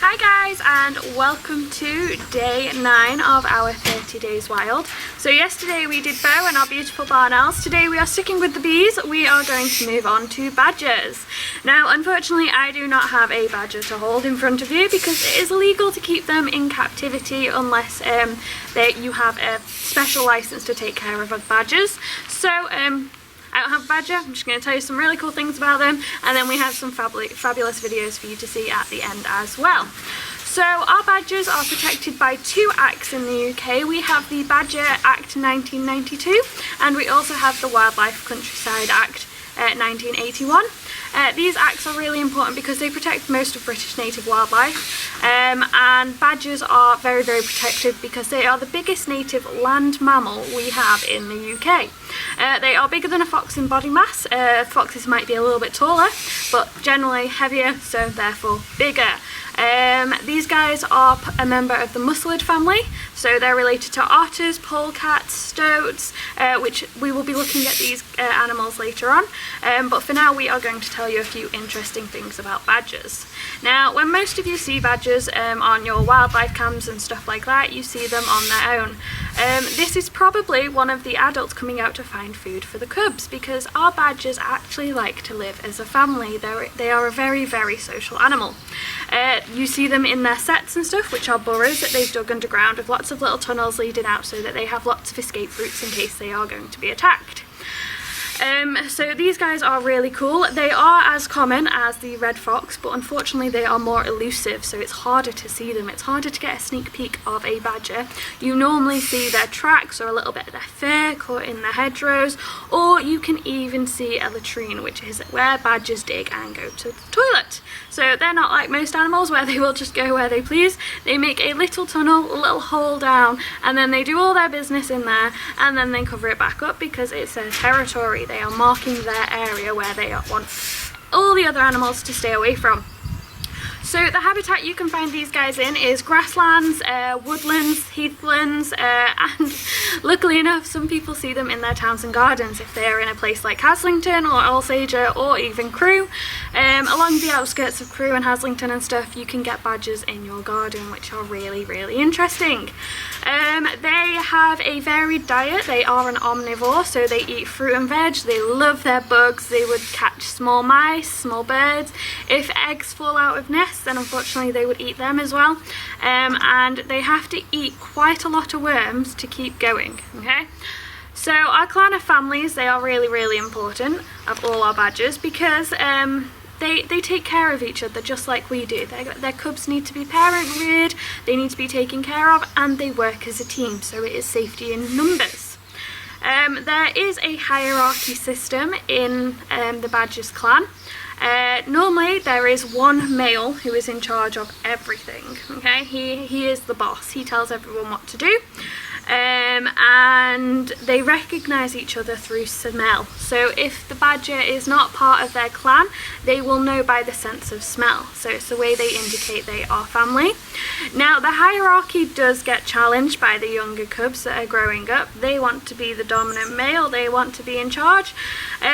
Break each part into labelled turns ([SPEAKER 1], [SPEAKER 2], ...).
[SPEAKER 1] Hi guys, and welcome to day 9 of our 30 days wild. So yesterday we did Beau and our beautiful barn owls. Today we are sticking with the bees. We are going to move on to badgers. Now unfortunately I do not have a badger to hold in front of you because it is illegal to keep them in captivity unless you have a special license to take care of badgers. So I don't have a badger. I'm just going to tell you some really cool things about them, and then we have some fabulous videos for you to see at the end as well. So our badgers are protected by 2 acts in the UK. We have the Badger Act 1992 and we also have the Wildlife Countryside Act 1981. These acts are really important because they protect most of British native wildlife, and badgers are very protected because they are the biggest native land mammal we have in the UK. They are bigger than a fox in body mass. Foxes might be a little bit taller, but generally heavier, so therefore bigger. These guys are a member of the musselid family, so they're related to otters, polecats, stoats, which we will be looking at these animals later on, but for now we are going to tell you a few interesting things about badgers. Now when most of you see badgers on your wildlife cams and stuff like that, you see them on their own. This is probably one of the adults coming out to find food for the cubs, because our badgers actually like to live as a family. They are a very social animal. You see them in their sets and stuff, which are burrows that they've dug underground with lots of little tunnels leading out so that they have lots of escape routes in case they are going to be attacked. So these guys are really cool. They are as common as the red fox, but unfortunately they are more elusive, so it's harder to see them. It's harder to get a sneak peek of a badger. You normally see their tracks or a little bit of their fur caught in the hedgerows, or you can even see a latrine, which is where badgers dig and go to the toilet. So they're not like most animals where they will just go where they please. They make a little tunnel, a little hole down, and then they do all their business in there, and then they cover it back up because it's their territory. They are marking their area where they want all the other animals to stay away from. So the habitat you can find these guys in is grasslands, woodlands, heathlands, and luckily enough some people see them in their towns and gardens if they're in a place like Haslington or Alsager or even Crewe. Along the outskirts of Crewe and Haslington and stuff, you can get badgers in your garden, which are really interesting. They have a varied diet. They are an omnivore, so they eat fruit and veg. They love their bugs. They would catch small mice, small birds. If eggs fall out of nests, then unfortunately they would eat them as well. And they have to eat quite a lot of worms to keep going, okay? So our clan of families, they are really important of all our badgers because they take care of each other just like we do. Their cubs need to be parent reared, they need to be taken care of, and they work as a team, so it is safety in numbers. There is a hierarchy system in the badgers clan. Normally there is one male who is in charge of everything, okay? He is the boss. He tells everyone what to do. And they recognise each other through smell. So if the badger is not part of their clan, they will know by the sense of smell. So it's the way they indicate they are family. Now the hierarchy does get challenged by the younger cubs that are growing up. They want to be the dominant male, they want to be in charge.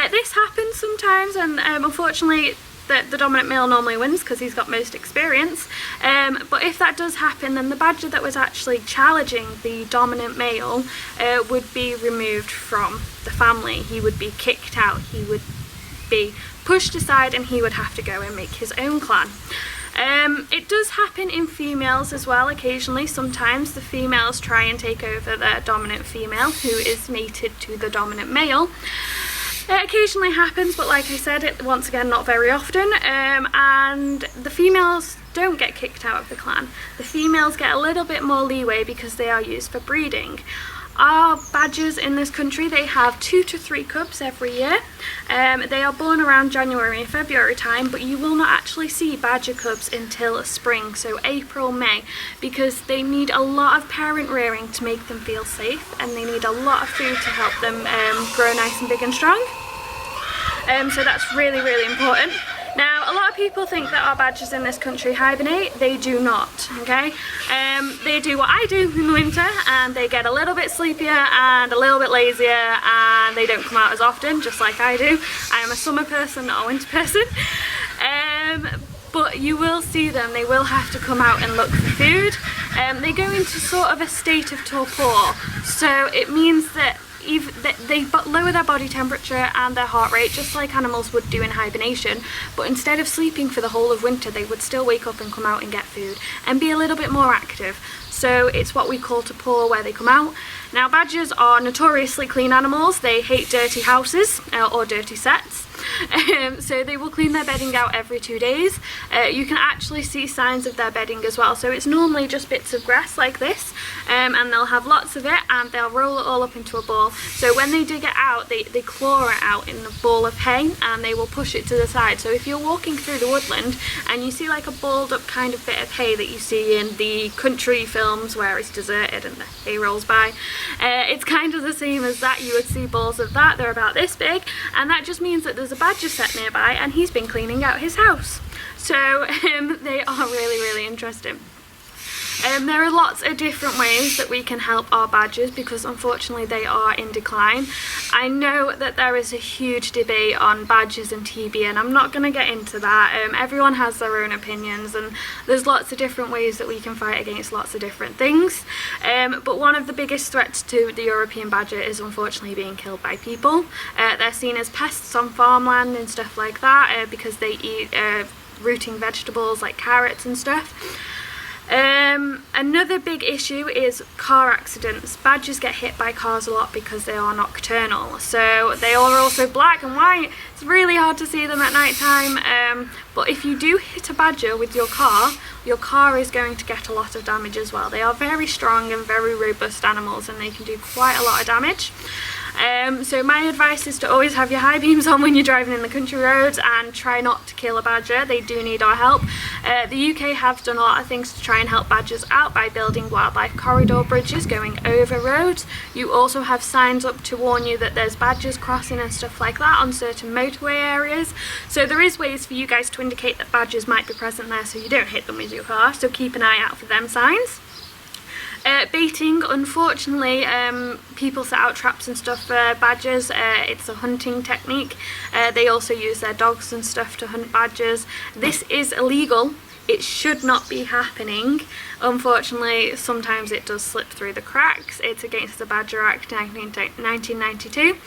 [SPEAKER 1] This happens sometimes, and unfortunately the dominant male normally wins because he's got most experience, but if that does happen, then the badger that was actually challenging the dominant male would be removed from the family. He would be kicked out, he would be pushed aside, and he would have to go and make his own clan. It does happen in females as well occasionally. Sometimes the females try and take over the dominant female who is mated to the dominant male. It occasionally happens, but like I said, once again, not very often, and the females don't get kicked out of the clan. The females get a little bit more leeway because they are used for breeding. Our badgers in this country, they have 2 to 3 cubs every year. They are born around January and February time, but you will not actually see badger cubs until spring, so April, May, because they need a lot of parent rearing to make them feel safe, and they need a lot of food to help them grow nice and big and strong. So that's really important. Now, a lot of people think that our badgers in this country hibernate. They do not, okay? They do what I do in the winter, and they get a little bit sleepier and a little bit lazier, and they don't come out as often, just like I do. I am a summer person, not a winter person. but you will see them. They will have to come out and look for food. They go into sort of a state of torpor, so it means that they lower their body temperature and their heart rate just like animals would do in hibernation, but instead of sleeping for the whole of winter, they would still wake up and come out and get food and be a little bit more active. So it's what we call torpor, where they come out. Now, badgers are notoriously clean animals. They hate dirty houses or dirty sets. So they will clean their bedding out every 2 days. You can actually see signs of their bedding as well. So it's normally just bits of grass like this, and they'll have lots of it, and they'll roll it all up into a ball. So when they dig it out, they claw it out in a ball of hay, and they will push it to the side. So if you're walking through the woodland and you see like a balled up kind of bit of hay that you see in the country films where it's deserted and the hay rolls by, it's kind of the same as that. You would see balls of that. They're about this big, and that just means that there's a badger set nearby and he's been cleaning out his house. So they are really interesting. There are lots of different ways that we can help our badgers because unfortunately they are in decline. I know that there is a huge debate on badgers and TB, and I'm not going to get into that. Everyone has their own opinions, and there's lots of different ways that we can fight against lots of different things. But one of the biggest threats to the European badger is unfortunately being killed by people. They're seen as pests on farmland and stuff like that because they eat rooting vegetables like carrots and stuff. Another big issue is car accidents. Badgers get hit by cars a lot because they are nocturnal. So they are also black and white. It's really hard to see them at night time. But if you do hit a badger with your car is going to get a lot of damage as well. They are very strong and very robust animals, and they can do quite a lot of damage. So my advice is to always have your high beams on when you're driving in the country roads and try not to kill a badger. They do need our help. The UK have done a lot of things to try and help badgers out by building wildlife corridor bridges going over roads. You also have signs up to warn you that there's badgers crossing and stuff like that on certain motorway areas. So there is ways for you guys to indicate that badgers might be present there so you don't hit them with your car, so keep an eye out for them signs. Baiting, unfortunately, people set out traps and stuff for badgers. It's a hunting technique. They also use their dogs and stuff to hunt badgers. This is illegal. It should not be happening. Unfortunately, sometimes it does slip through the cracks. It's against the Badger Act 1992.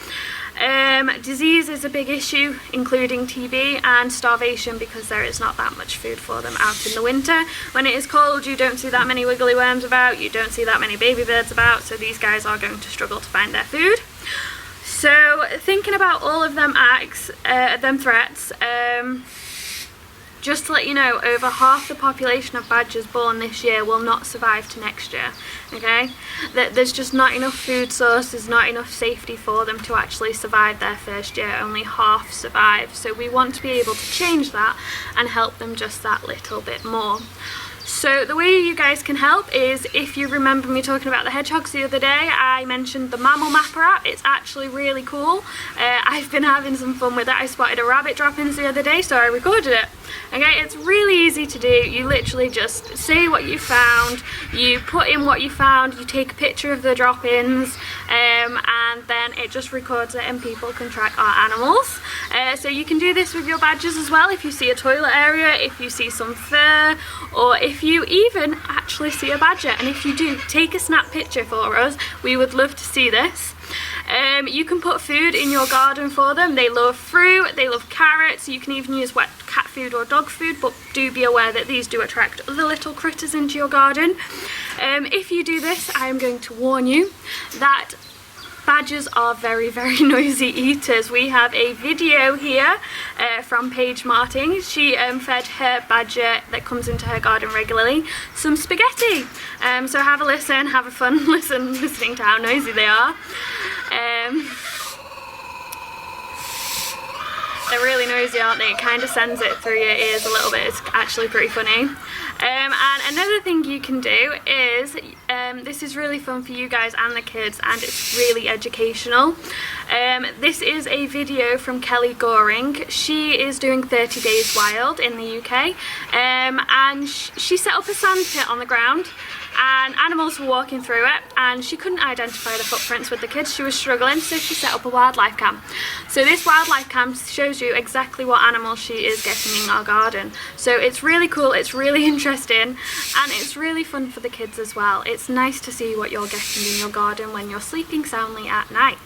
[SPEAKER 1] Disease is a big issue, including TB and starvation, because there is not that much food for them out in the winter. When it is cold, you don't see that many wiggly worms about, you don't see that many baby birds about, so these guys are going to struggle to find their food. So thinking about all of them threats, just to let you know, over half the population of badgers born this year will not survive to next year, okay? There's just not enough food sources, not enough safety for them to actually survive their first year. Only half survive, so we want to be able to change that and help them just that little bit more. So the way you guys can help is, if you remember me talking about the hedgehogs the other day, I mentioned the Mammal Mapper app. It's actually really cool. I've been having some fun with it. I spotted a rabbit droppings the other day, so I recorded it. Okay, it's really easy to do. You literally just say what you found, you put in what you found, you take a picture of the drop-ins, and then it just records it and people can track our animals. So you can do this with your badgers as well. If you see a toilet area, if you see some fur, or if you even actually see a badger, and if you do, take a snap picture for us. We would love to see this. You can put food in your garden for them. They love fruit, they love carrots. You can even use wet cat food or dog food, but do be aware that these do attract other little critters into your garden. If you do this, I am going to warn you that badgers are very noisy eaters. We have a video here from Paige Martin. She fed her badger that comes into her garden regularly some spaghetti. So have a listen, have a fun listening to how noisy they are. They're really noisy, aren't they? It kind of sends it through your ears a little bit. It's actually pretty funny. And another thing you can do is, this is really fun for you guys and the kids, and it's really educational. This is a video from Kelly Goring. She is doing 30 Days Wild in the UK, and she set up a sand pit on the ground, and animals were walking through it, and she couldn't identify the footprints with the kids. She was struggling, so she set up a wildlife cam. So this wildlife cam shows you exactly what animals she is getting in our garden. So it's really cool, it's really interesting, and it's really fun for the kids as well. It's nice to see what you're getting in your garden when you're sleeping soundly at night.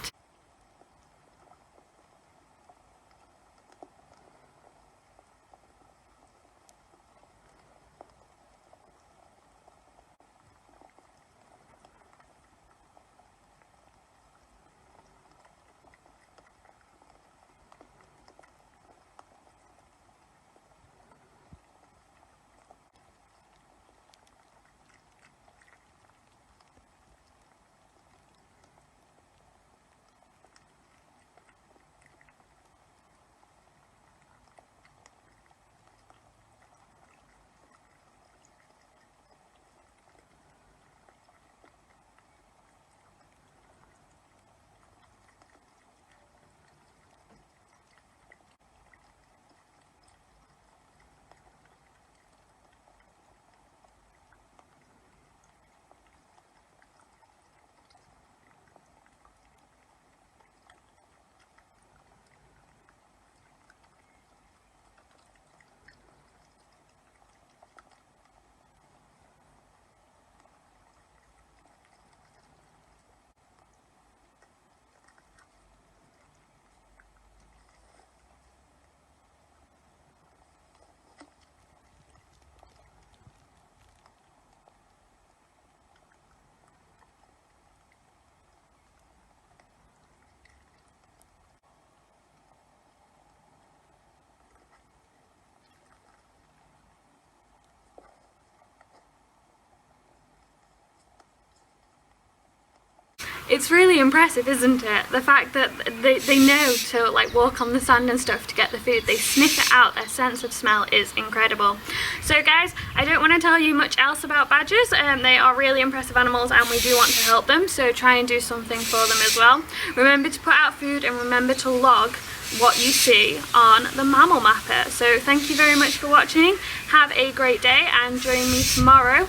[SPEAKER 1] It's really impressive, isn't it? The fact that they know to like walk on the sand and stuff to get the food. They sniff it out. Their sense of smell is incredible. So guys, I don't want to tell you much else about badgers. They are really impressive animals and we do want to help them. So try and do something for them as well. Remember to put out food and remember to log what you see on the mammal mapper. So thank you very much for watching. Have a great day and join me tomorrow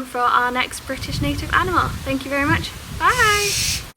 [SPEAKER 1] for our next British native animal. Thank you very much. Bye!